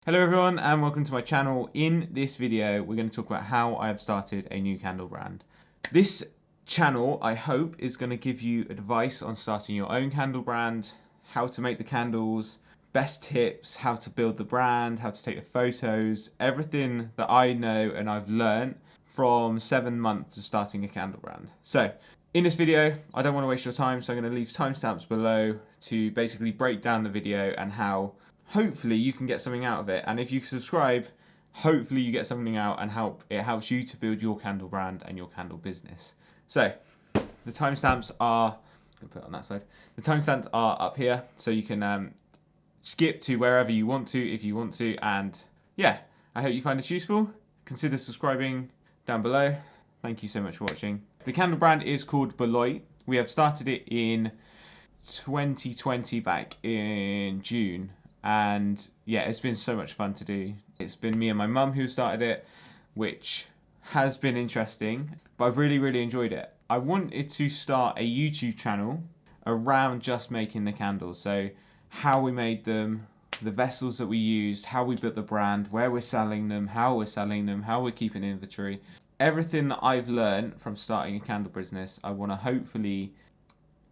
Hello everyone and welcome to my channel. In this video we're going to talk about how I have started a new candle brand. This channel, I hope, is going to give you advice on starting your own candle brand, how to make the candles, best tips, how to build the brand, how to take the photos, everything that I know and I've learned from 7 months of starting a candle brand. So in this video, I don't want to waste your time, so I'm going to leave timestamps below to basically break down the video and how hopefully you can get something out of it. And if you subscribe, hopefully you get something out and it helps you to build your candle brand and your candle business. So the timestamps are, I'm going to put it on that side. The timestamps are up here, so you can skip to wherever you want to if you want to. And yeah, I hope you find this useful. Consider subscribing down below. Thank you so much for watching. The candle brand is called Beloit. We have started it in 2020 back in June. And yeah, it's been so much fun to do. It's been me and my mum who started it, which has been interesting, but I've really enjoyed it. I wanted to start a YouTube channel around just making the candles. So how we made them, the vessels that we used, how we built the brand, where we're selling them, how we're keeping inventory. Everything that I've learned from starting a candle business, I want to hopefully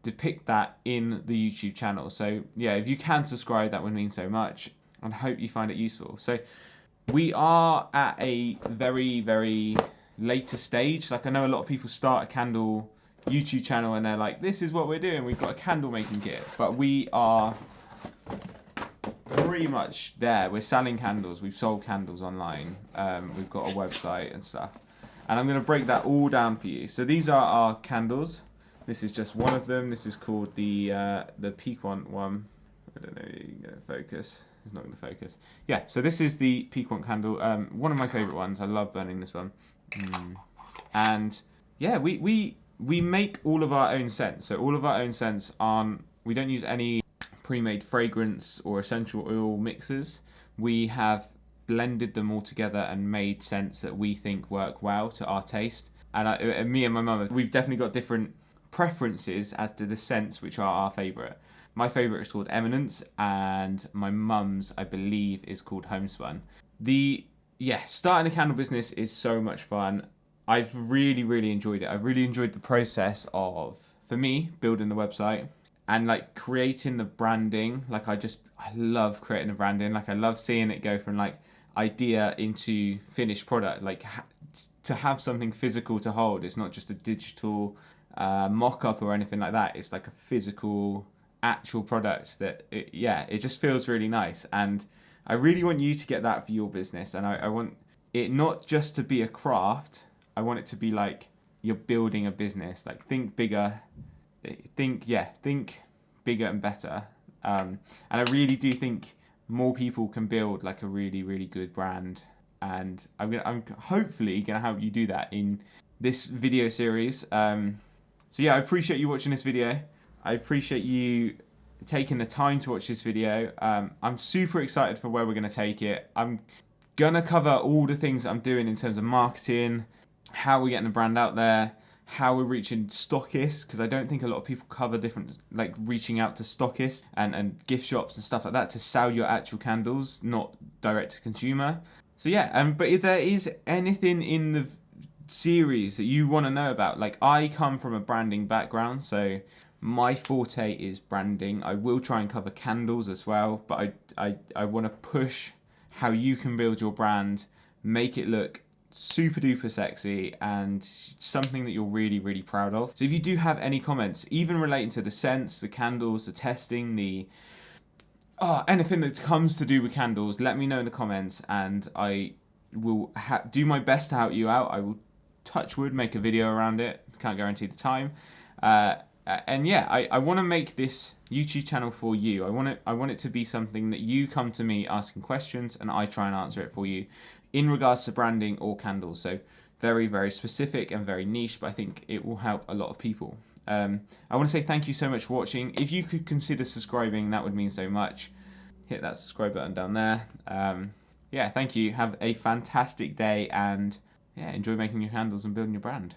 depict that in the YouTube channel. So yeah, if you can subscribe, that would mean so much, and hope you find it useful. So we are at a very later stage. Like, I know a lot of people start a candle YouTube channel and they're like, this is what we're doing, we've got a candle making kit, but we are pretty much there. We're selling candles, we've sold candles online, we've got a website and stuff, and I'm going to break that all down for you. So these are our candles. This is just one of them. This is called the Piquant one. I don't know if you're going to focus. It's not going to focus. Yeah, so this is the Piquant candle. One of my favourite ones. I love burning this one. And yeah, we make all of our own scents. So all of our own scents we don't use any pre-made fragrance or essential oil mixes. We have blended them all together and made scents that we think work well to our taste. And me and my mum, we've definitely got different preferences as to the scents which are our favourite. My favourite is called Eminence, and my mum's, I believe, is called Homespun. Starting a candle business is so much fun. I've really enjoyed it. I've really enjoyed the process of, for me, building the website and like creating the branding. Like I love creating the branding. Like I love seeing it go from like idea into finished product. Like to have something physical to hold. It's not just a digital mock-up or anything like that. It's like a physical actual product that it just feels really nice, and I really want you to get that for your business. And I want it not just to be a craft. I want it to be like you're building a business. Like think bigger, think bigger and better, and I really do think more people can build like a really good brand, and I'm hopefully gonna help you do that in this video series. So yeah, I appreciate you watching this video. I appreciate you taking the time to watch this video. I'm super excited for where we're going to take it. I'm going to cover all the things that I'm doing in terms of marketing, how we're getting the brand out there, how we're reaching stockists, because I don't think a lot of people cover different, like reaching out to stockists and gift shops and stuff like that to sell your actual candles, not direct to consumer. So yeah, but if there is anything in the series that you want to know about, like I come from a branding background, so my forte is branding. I will try and cover candles as well, but I want to push how you can build your brand, make it look super duper sexy and something that you're really proud of. So if you do have any comments, even relating to the scents, the candles, the testing, anything that comes to do with candles, let me know in the comments, and I will do my best to help you out. I will, touch wood, make a video around it. Can't guarantee the time. And yeah, I want to make this YouTube channel for you. I want it to be something that you come to me asking questions and I try and answer it for you in regards to branding or candles. So very specific and very niche, but I think it will help a lot of people. I want to say thank you so much for watching. If you could consider subscribing, that would mean so much. Hit that subscribe button down there. Yeah, thank you. Have a fantastic day, and yeah, enjoy making your candles and building your brand.